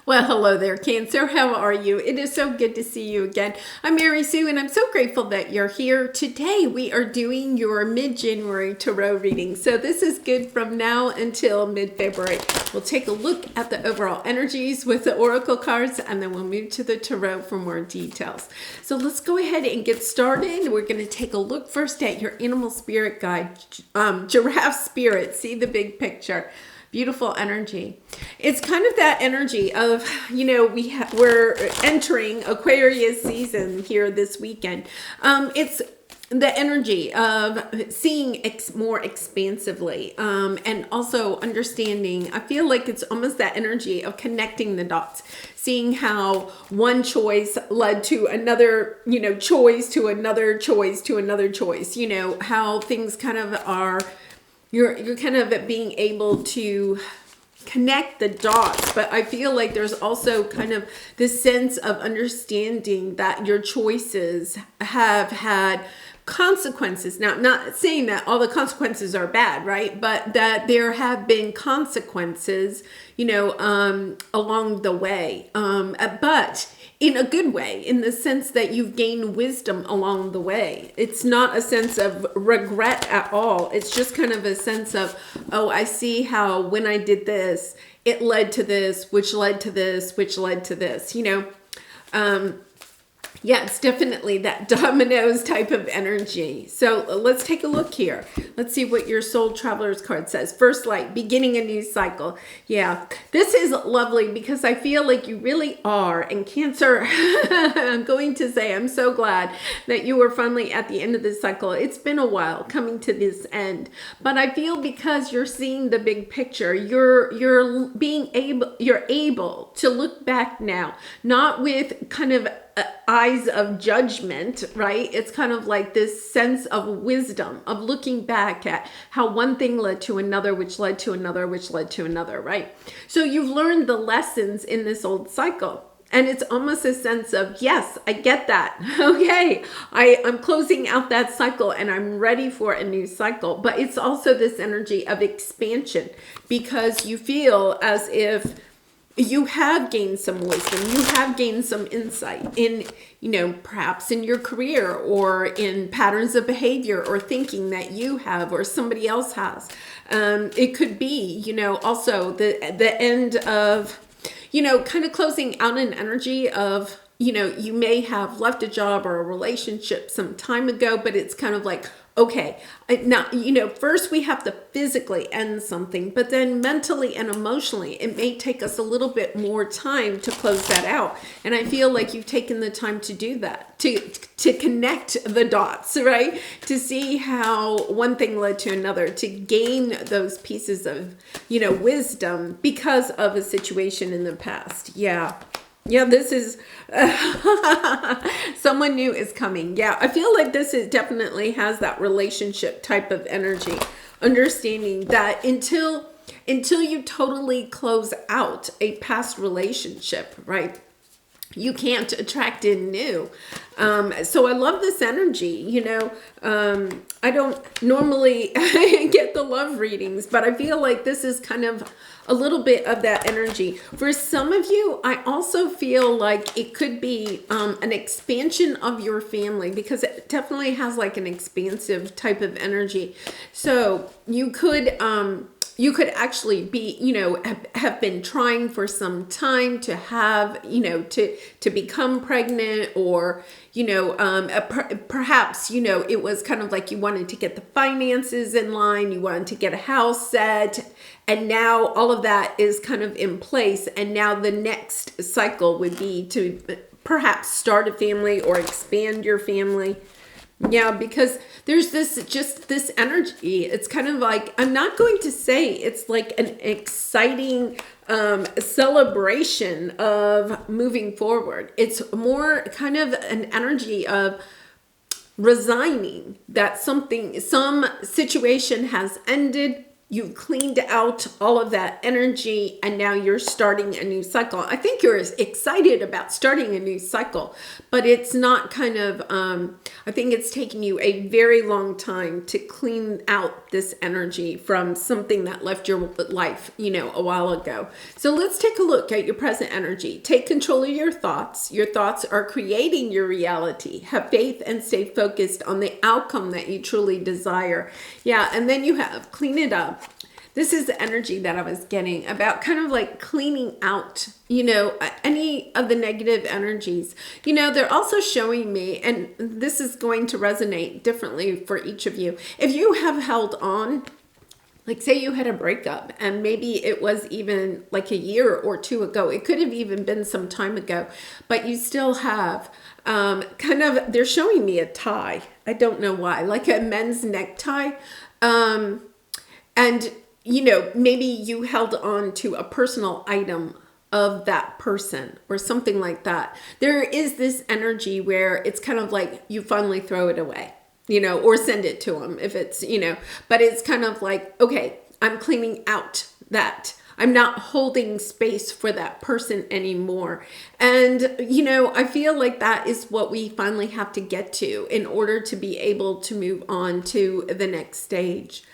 Well, hello there, Cancer. How are you? It is so good to see you again. I'm Mary Sue, and I'm so grateful that you're here. Today, we are doing your mid-January tarot reading. So this is good from now until mid-February. We'll take a look at the overall energies with the oracle cards, and then we'll move to the tarot for more details. So let's go ahead and get started. We're going to take a look first at your animal spirit guide, giraffe spirit. See the big picture. Beautiful energy. It's kind of that energy of, we're entering Aquarius season here this weekend. It's the energy of seeing more expansively and also understanding. I feel like it's almost that energy of connecting the dots, seeing how one choice led to another, choice to another choice to another choice, how things kind of are. You're kind of being able to connect the dots, but I feel like there's also kind of this sense of understanding that your choices have had consequences. Now, I'm not saying that all the consequences are bad, right? But that there have been consequences, along the way. But in a good way, in the sense that you've gained wisdom along the way. It's not a sense of regret at all. It's just kind of a sense of, oh, I see how when I did this, it led to this, which led to this, which led to this, Yeah, it's definitely that dominoes type of energy. So let's take a look here. Let's see what your Soul Traveler's card says. First light, beginning a new cycle. Yeah, this is lovely because I feel like you really are. And Cancer, I'm going to say I'm so glad that you were finally at the end of this cycle. It's been a while coming to this end. But I feel because you're seeing the big picture, you're able to look back now, not with kind of eyes of judgment, right? It's kind of like this sense of wisdom of looking back at how one thing led to another, which led to another, which led to another, right? So you've learned the lessons in this old cycle. And it's almost a sense of, yes, I get that. Okay, I'm closing out that cycle and I'm ready for a new cycle. But it's also this energy of expansion because you feel as if you have gained some wisdom, you have gained some insight in, perhaps in your career or in patterns of behavior or thinking that you have or somebody else has. It could be, also the end of, kind of closing out an energy of, you may have left a job or a relationship some time ago, but it's kind of like, okay, now, first we have to physically end something, but then mentally and emotionally, it may take us a little bit more time to close that out. And I feel like you've taken the time to do that, to connect the dots, right? To see how one thing led to another, to gain those pieces of, wisdom because of a situation in the past. Yeah. Yeah, this is someone new is coming. Yeah, I feel like this definitely has that relationship type of energy. Understanding that until you totally close out a past relationship, right? You can't attract in new. So I love this energy. I don't normally get the love readings, but I feel like this is kind of a little bit of that energy. For some of you, I also feel like it could be an expansion of your family because it definitely has like an expansive type of energy. So you could actually be, have been trying for some time to have, to become pregnant or, perhaps, it was kind of like you wanted to get the finances in line, you wanted to get a house set, and now all of that is kind of in place. And now the next cycle would be to perhaps start a family or expand your family. Yeah, because there's this energy. It's kind of like, I'm not going to say it's like an exciting celebration of moving forward. It's more kind of an energy of resigning that some situation has ended. you've cleaned out all of that energy, and now you're starting a new cycle. I think you're excited about starting a new cycle, but it's not kind of, I think it's taking you a very long time to clean out this energy from something that left your life, a while ago. So let's take a look at your present energy. Take control of your thoughts. Your thoughts are creating your reality. Have faith and stay focused on the outcome that you truly desire. Yeah, and then you have clean it up. This is the energy that I was getting about kind of like cleaning out, any of the negative energies. They're also showing me, and this is going to resonate differently for each of you. If you have held on, like say you had a breakup and maybe it was even like a year or two ago, it could have even been some time ago, but you still have they're showing me a tie. I don't know why, like a men's necktie. And maybe you held on to a personal item of that person or something like that. There is this energy where it's kind of like you finally throw it away, or send it to them if it's, but it's kind of like, okay, I'm cleaning out that. I'm not holding space for that person anymore. And, I feel like that is what we finally have to get to in order to be able to move on to the next stage.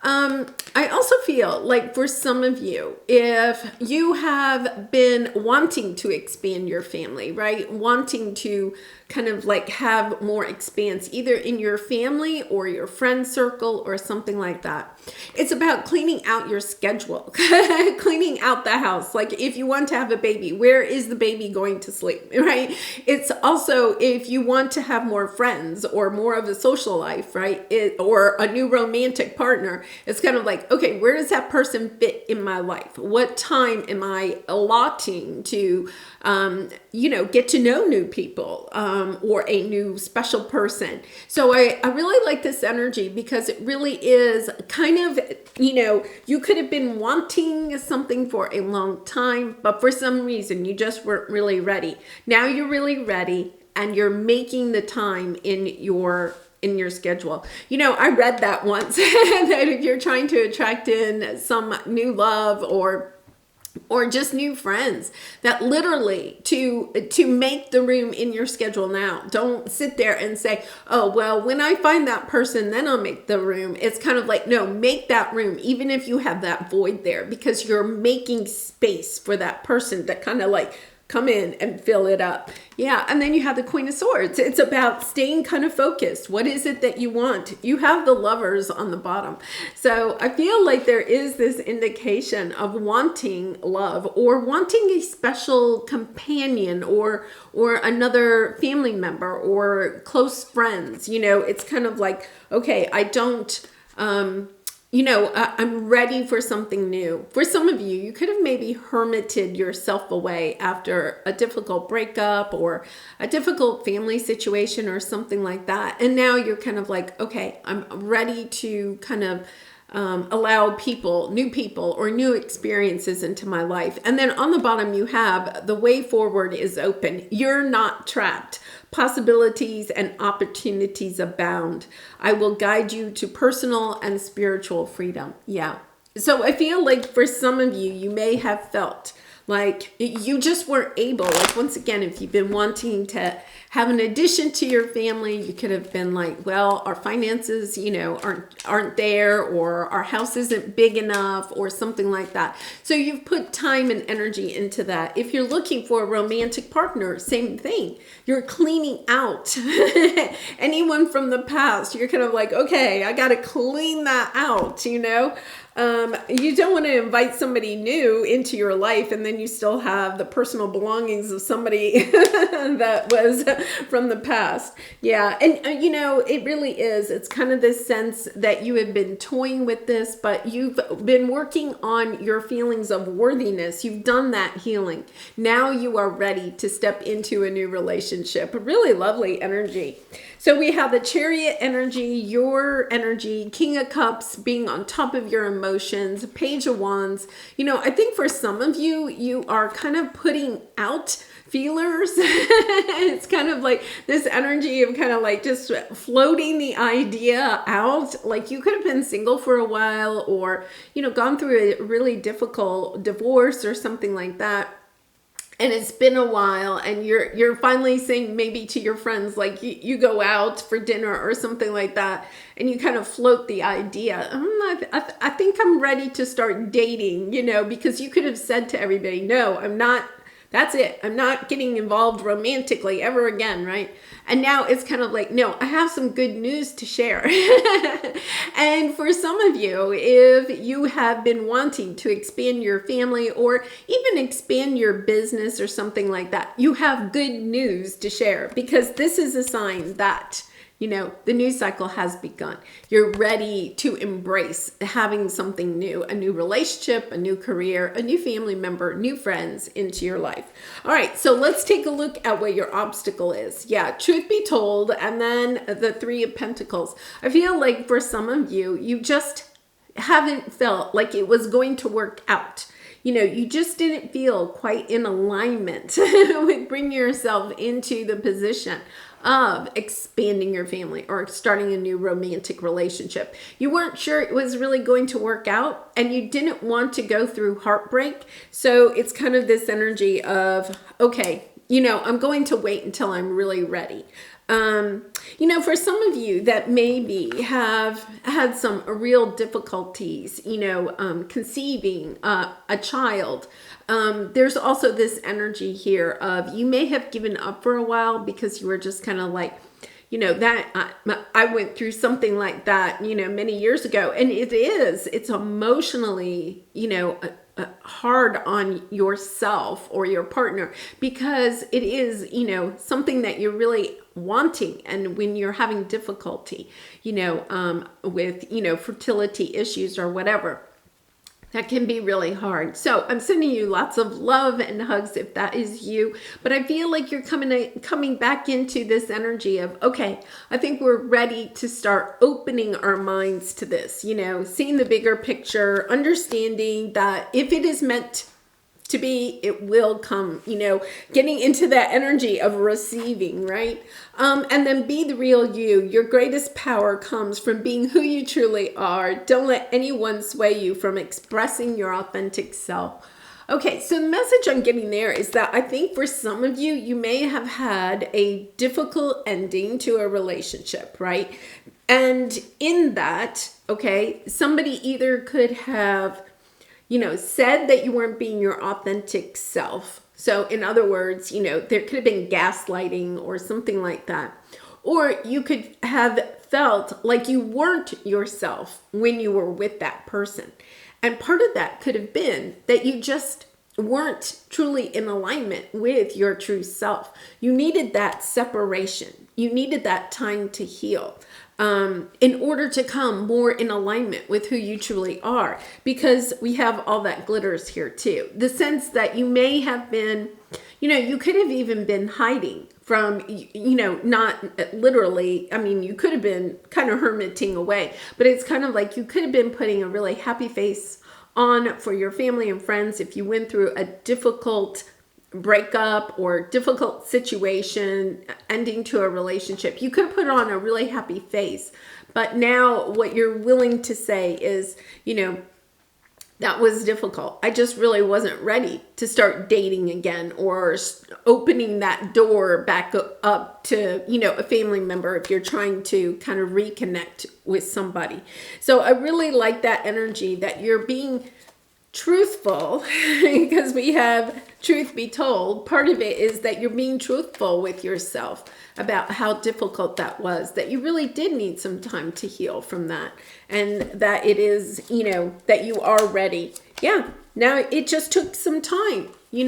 I also feel like for some of you, if you have been wanting to expand your family, right? Wanting to kind of like have more expanse either in your family or your friend circle or something like that. It's about cleaning out your schedule, cleaning out the house. Like if you want to have a baby, where is the baby going to sleep, right? It's also if you want to have more friends or more of a social life, right? Or a new romantic partner, it's kind of like, okay, where does that person fit in my life? What time am I allotting to, get to know new people, or a new special person. So I really like this energy because it really is kind of, you could have been wanting something for a long time, but for some reason you just weren't really ready. Now you're really ready and you're making the time in your schedule. I read that once that if you're trying to attract in some new love or just new friends, that literally to make the room in your schedule now. Don't sit there and say, oh, well, when I find that person, then I'll make the room. It's kind of like, no, make that room, even if you have that void there, because you're making space for that person to kind of like come in and fill it up. Yeah. And then you have the Queen of Swords. It's about staying kind of focused. What is it that you want? You have the Lovers on the bottom. So I feel like there is this indication of wanting love or wanting a special companion or another family member or close friends. It's kind of like, okay, I don't, I'm ready for something new. For some of you, you could have maybe hermited yourself away after a difficult breakup or a difficult family situation or something like that. And now you're kind of like, okay, I'm ready to kind of allow new people or new experiences into my life. And then on the bottom, you have the way forward is open. You're not trapped. Possibilities and opportunities abound. I will guide you to personal and spiritual freedom. Yeah. So I feel like for some of you, you may have felt like you just weren't able, like once again, if you've been wanting to have an addition to your family, you could have been like, well, our finances, aren't there, or our house isn't big enough or something like that. So you've put time and energy into that. If you're looking for a romantic partner, same thing. You're cleaning out anyone from the past. You're kind of like, okay, I got to clean that out, You don't want to invite somebody new into your life and then you still have the personal belongings of somebody that was from the past. Yeah. And, it really is. It's kind of this sense that you have been toying with this, but you've been working on your feelings of worthiness. You've done that healing. Now you are ready to step into a new relationship. A really lovely energy. So we have the Chariot energy, your energy, King of Cups being on top of your emotions. emotions, Page of Wands. I think for some of you, you are kind of putting out feelers. It's kind of like this energy of kind of like just floating the idea out. Like you could have been single for a while, or, gone through a really difficult divorce or something like that. And it's been a while, and you're finally saying maybe to your friends, like you go out for dinner or something like that, and you kind of float the idea. I think I'm ready to start dating, because you could have said to everybody, no, I'm not. That's it. I'm not getting involved romantically ever again, right? And now it's kind of like, no, I have some good news to share. And for some of you, if you have been wanting to expand your family or even expand your business or something like that, you have good news to share, because this is a sign that the news cycle has begun. You're ready to embrace having something new, a new relationship, a new career, a new family member, new friends into your life. All right, so let's take a look at what your obstacle is. Yeah, truth be told, and then the Three of Pentacles. I feel like for some of you, you just haven't felt like it was going to work out. You just didn't feel quite in alignment with bringing yourself into the position of expanding your family or starting a new romantic relationship. You weren't sure it was really going to work out, and you didn't want to go through heartbreak. So it's kind of this energy of, okay, I'm going to wait until I'm really ready. For some of you that maybe have had some real difficulties, conceiving a child, there's also this energy here of you may have given up for a while because you were just kind of like, that I went through something like that, many years ago. And it's emotionally, hard on yourself or your partner, because it is, something that you're really wanting. And when you're having difficulty, with, fertility issues or whatever, that can be really hard. So I'm sending you lots of love and hugs if that is you. But I feel like you're coming back into this energy of, okay, I think we're ready to start opening our minds to this, seeing the bigger picture, understanding that if it is meant to be, it will come, getting into that energy of receiving, right? And then be the real you. Your greatest power comes from being who you truly are. Don't let anyone sway you from expressing your authentic self. Okay, so the message I'm getting there is that I think for some of you, you may have had a difficult ending to a relationship, right? And in that, okay, somebody either could have said that you weren't being your authentic self. So in other words, there could have been gaslighting or something like that. Or you could have felt like you weren't yourself when you were with that person. And part of that could have been that you just weren't truly in alignment with your true self. You needed that separation. You needed that time to heal. In order to come more in alignment with who you truly are, because we have all that glitters here too. The sense that you may have been, you could have even been hiding from, not literally, you could have been kind of hermiting away, but it's kind of like you could have been putting a really happy face on for your family and friends if you went through a difficult breakup or difficult situation, ending to a relationship. You could put on a really happy face, but now what you're willing to say is, that was difficult. I just really wasn't ready to start dating again or opening that door back up to, a family member if you're trying to kind of reconnect with somebody. So I really like that energy that you're being truthful, because we have truth be told. Part of it is that you're being truthful with yourself about how difficult that was, that you really did need some time to heal from that, and that it is, that you are ready. Yeah, now it just took some time, we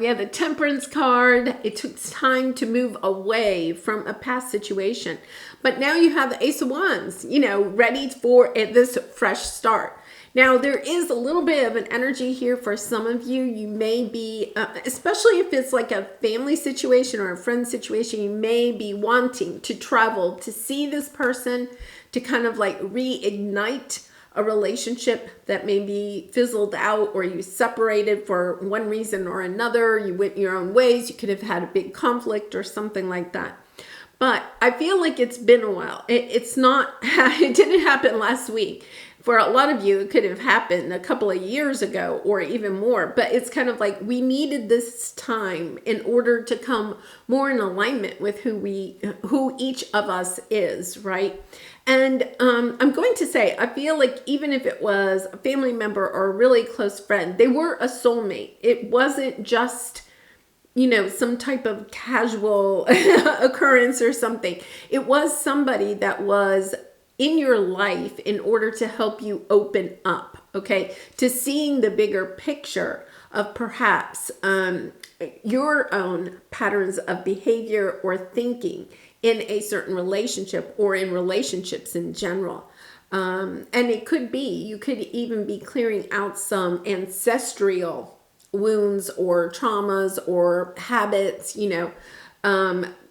have the Temperance card. It took time to move away from a past situation, but now you have the Ace of Wands, ready for this fresh start. Now, there is a little bit of an energy here for some of you. You may be, especially if it's like a family situation or a friend situation, you may be wanting to travel to see this person, to kind of like reignite a relationship that maybe fizzled out, or you separated for one reason or another. You went your own ways. You could have had a big conflict or something like that. But I feel like it's been a while. It's not, it didn't happen last week. For a lot of you, it could have happened a couple of years ago or even more. But it's kind of like we needed this time in order to come more in alignment with who each of us is, right? And I'm going to say, I feel like even if it was a family member or a really close friend, they were a soulmate. It wasn't just, some type of casual occurrence or something. It was somebody that was in your life in order to help you open up, okay, to seeing the bigger picture of perhaps your own patterns of behavior or thinking in a certain relationship or in relationships in general. And it could be, you could even be clearing out some ancestral wounds or traumas or habits,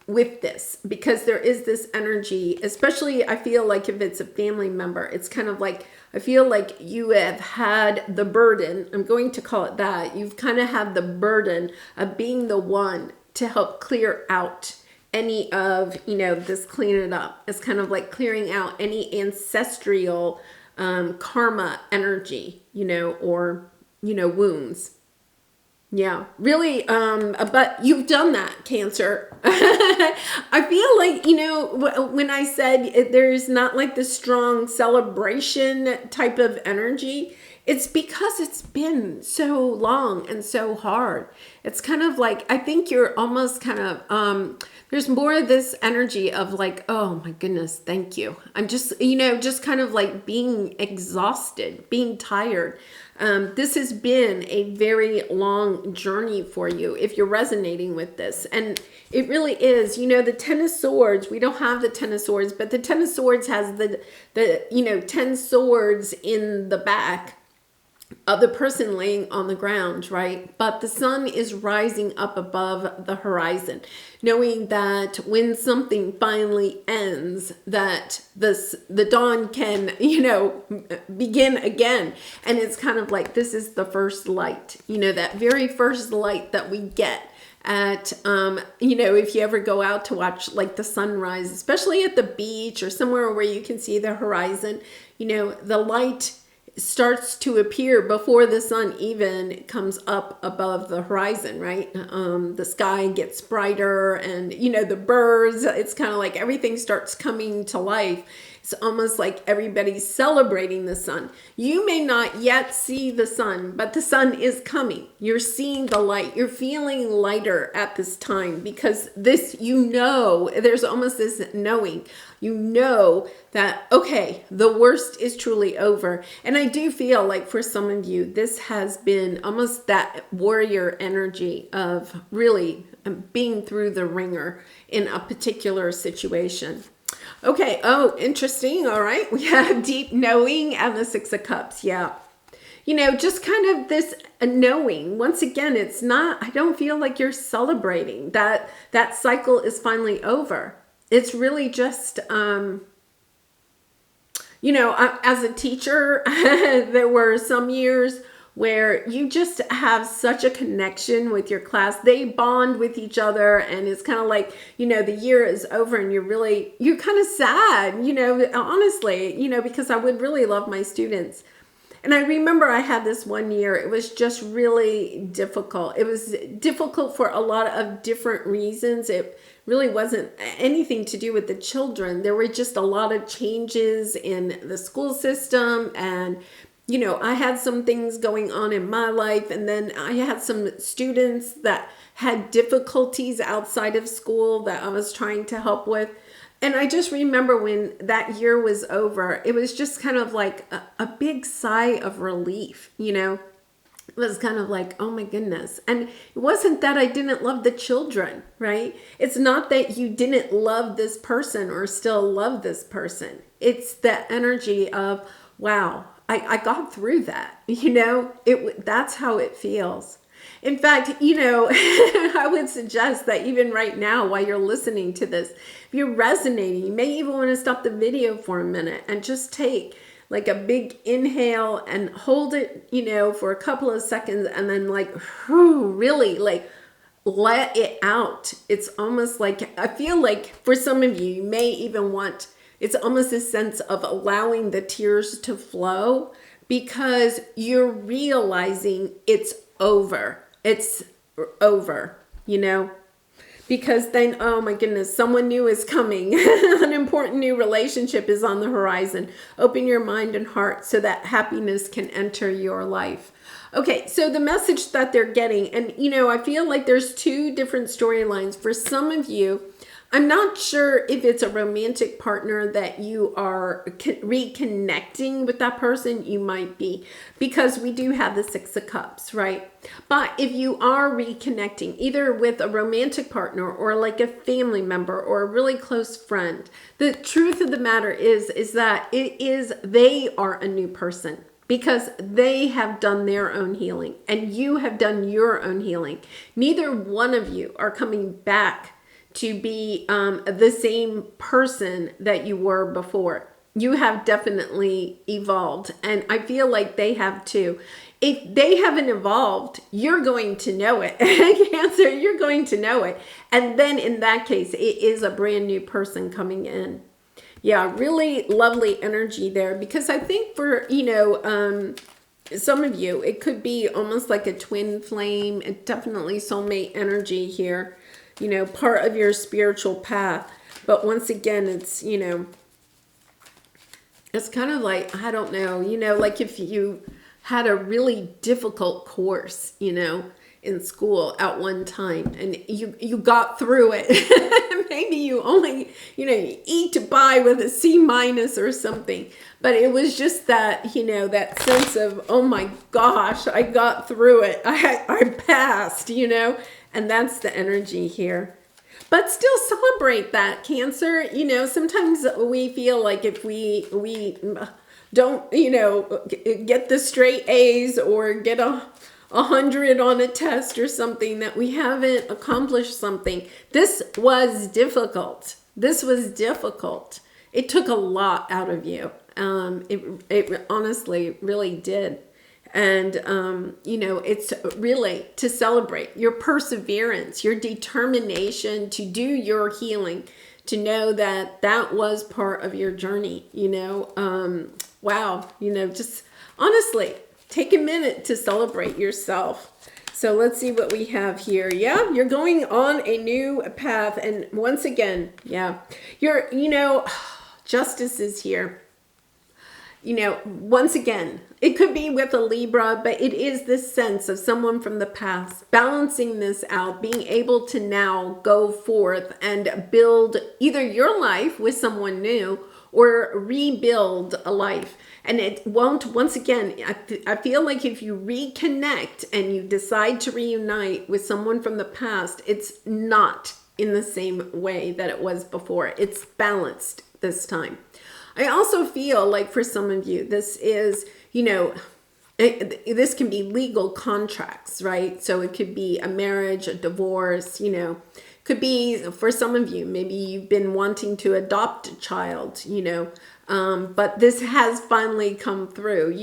with this, because there is this energy, especially I feel like if it's a family member, it's kind of like, I feel like you have had the burden, I'm going to call it that, you've kind of had the burden of being the one to help clear out any of, this clean it up. It's kind of like clearing out any ancestral karma energy, or, wounds. Yeah, really. But you've done that, Cancer. I feel like, when I said there's not like the strong celebration type of energy, it's because it's been so long and so hard. It's kind of like, I think you're almost kind of, there's more of this energy of like, oh my goodness, thank you. I'm just, just kind of like being exhausted, being tired. This has been a very long journey for you if you're resonating with this. And it really is, the Ten of Swords, we don't have the Ten of Swords, but the Ten of Swords has the 10 swords in the back of the person laying on the ground, right? But the sun is rising up above the horizon, knowing that when something finally ends, that the dawn can, begin again. And it's kind of like, this is the first light, that very first light that we get at, if you ever go out to watch like the sunrise, especially at the beach or somewhere where you can see the horizon, the light starts to appear before the sun even comes up above the horizon, right? The sky gets brighter and, the birds, it's kind of like everything starts coming to life. It's almost like everybody's celebrating the sun. You may not yet see the sun, but the sun is coming. You're seeing the light. You're feeling lighter at this time because this, there's almost this knowing. That, okay, the worst is truly over. And I do feel like for some of you, this has been almost that warrior energy of really being through the ringer in a particular situation. Okay. Oh, interesting. All right. We have deep knowing and the Six of Cups. Yeah. Just kind of this knowing. Once again, it's not, I don't feel like you're celebrating that cycle is finally over. It's really just, as a teacher, there were some years where you just have such a connection with your class. They bond with each other and it's kind of like, the year is over and you're kind of sad, honestly, because I would really love my students. And I remember I had this one year, it was just really difficult. It was difficult for a lot of different reasons. It really wasn't anything to do with the children. There were just a lot of changes in the school system and I had some things going on in my life, and then I had some students that had difficulties outside of school that I was trying to help with. And I just remember when that year was over, it was just kind of like a big sigh of relief, It was kind of like, oh my goodness. And it wasn't that I didn't love the children, right? It's not that you didn't love this person or still love this person. It's the energy of, wow, I got through that, that's how it feels. In fact, I would suggest that even right now, while you're listening to this, if you're resonating, you may even want to stop the video for a minute and just take like a big inhale and hold it, for a couple of seconds, and then really let it out. It's almost like, I feel like for some of you, you may even want, it's almost a sense of allowing the tears to flow because you're realizing it's over. It's over, because then, oh my goodness, someone new is coming. An important new relationship is on the horizon. Open your mind and heart so that happiness can enter your life. Okay, so the message that they're getting, and I feel like there's two different storylines. For some of you, I'm not sure if it's a romantic partner that you are reconnecting with that person. You might be, because we do have the Six of Cups, right? But if you are reconnecting either with a romantic partner or like a family member or a really close friend, the truth of the matter is that they are a new person, because they have done their own healing and you have done your own healing. Neither one of you are coming back to be the same person that you were before. You have definitely evolved, and I feel like they have too. If they haven't evolved, you're going to know it. Cancer, you're going to know it. And then in that case, it is a brand new person coming in. Yeah, really lovely energy there, because I think for, some of you, it could be almost like a twin flame. It's definitely soulmate energy here. Part of your spiritual path. But once again, it's, it's kind of like, I don't know, like if you had a really difficult course, in school at one time and you got through it. Maybe you only, you eked by with a C- or something, but it was just that, that sense of, oh my gosh, I got through it. I passed, and that's the energy here. But still celebrate that, Cancer. Sometimes we feel like if we don't, get the straight A's or get a 100 on a test or something, that we haven't accomplished something. This was difficult. It took a lot out of you. It honestly really did. And, it's really to celebrate your perseverance, your determination to do your healing, to know that that was part of your journey, wow, just honestly, take a minute to celebrate yourself. So let's see what we have here. Yeah, you're going on a new path. And once again, yeah, justice is here. Once again, it could be with a Libra, but it is this sense of someone from the past balancing this out, being able to now go forth and build either your life with someone new or rebuild a life. And it won't, once again, I feel like if you reconnect and you decide to reunite with someone from the past, it's not in the same way that it was before. It's balanced this time. I also feel like for some of you, this is, this can be legal contracts, right? So it could be a marriage, a divorce, could be for some of you, maybe you've been wanting to adopt a child, but this has finally come through,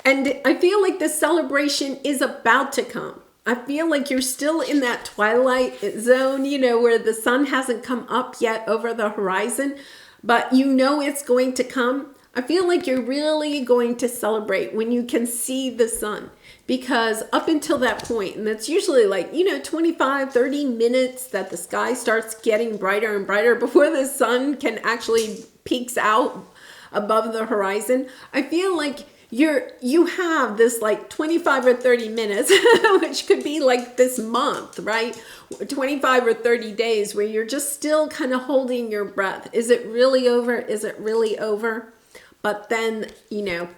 and I feel like the celebration is about to come. I feel like you're still in that twilight zone, where the sun hasn't come up yet over the horizon, but it's going to come. I feel like you're really going to celebrate when you can see the sun, because up until that point, and that's usually 25, 30 minutes that the sky starts getting brighter and brighter before the sun can actually peeks out above the horizon. I feel like you have this 25 or 30 minutes, which could be like this month, right? 25 or 30 days where you're just still kind of holding your breath. Is it really over? Is it really over? But then,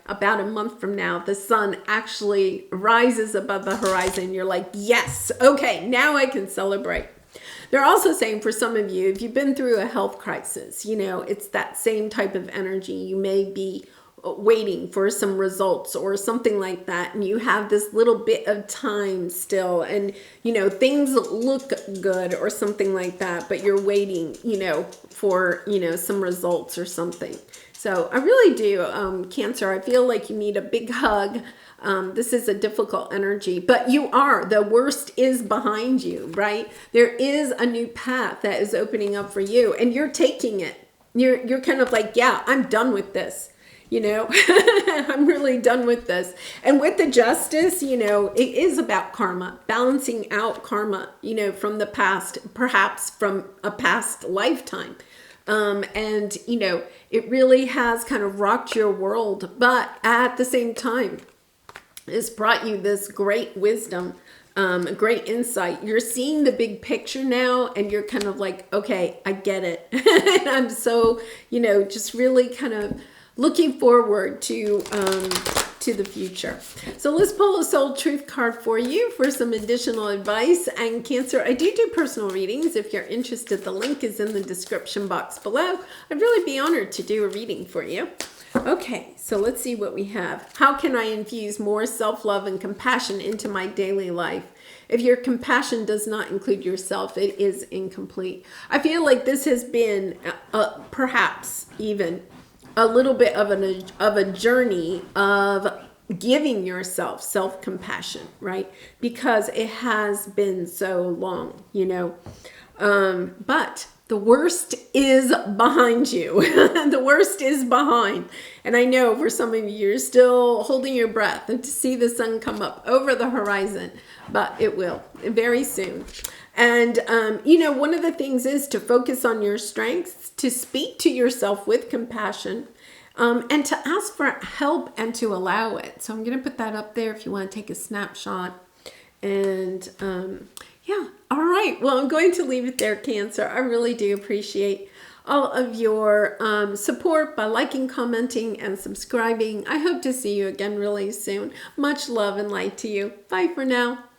about a month from now, the sun actually rises above the horizon. You're like, yes, okay, now I can celebrate. They're also saying for some of you, if you've been through a health crisis, it's that same type of energy. You may be waiting for some results or something like that, and you have this little bit of time still, and things look good or something like that, but you're waiting for some results or something. So I really do, Cancer, I feel like you need a big hug. This is a difficult energy, but the worst is behind you, right? There is a new path that is opening up for you, and you're taking it. You're kind of like, yeah, I'm done with this. I'm really done with this. And with the Justice, it is about karma, balancing out karma, from the past, perhaps from a past lifetime. And it really has kind of rocked your world, but at the same time, it's brought you this great wisdom, great insight. You're seeing the big picture now, and you're kind of like, okay, I get it. And I'm so, just really kind of looking forward to the future. So let's pull a soul truth card for you for some additional advice. And Cancer, I do personal readings. If you're interested, the link is in the description box below. I'd really be honored to do a reading for you. Okay, so let's see what we have. How can I infuse more self-love and compassion into my daily life? If your compassion does not include yourself, it is incomplete. I feel like this has been perhaps even a little bit of a journey of giving yourself self-compassion, right? Because it has been so long, but the worst is behind you. The worst is behind. And I know for some of you, you're still holding your breath and to see the sun come up over the horizon, but it will very soon. And, one of the things is to focus on your strengths, to speak to yourself with compassion, and to ask for help and to allow it. So I'm going to put that up there if you want to take a snapshot. And, yeah. All right. Well, I'm going to leave it there, Cancer. I really do appreciate all of your support by liking, commenting, and subscribing. I hope to see you again really soon. Much love and light to you. Bye for now.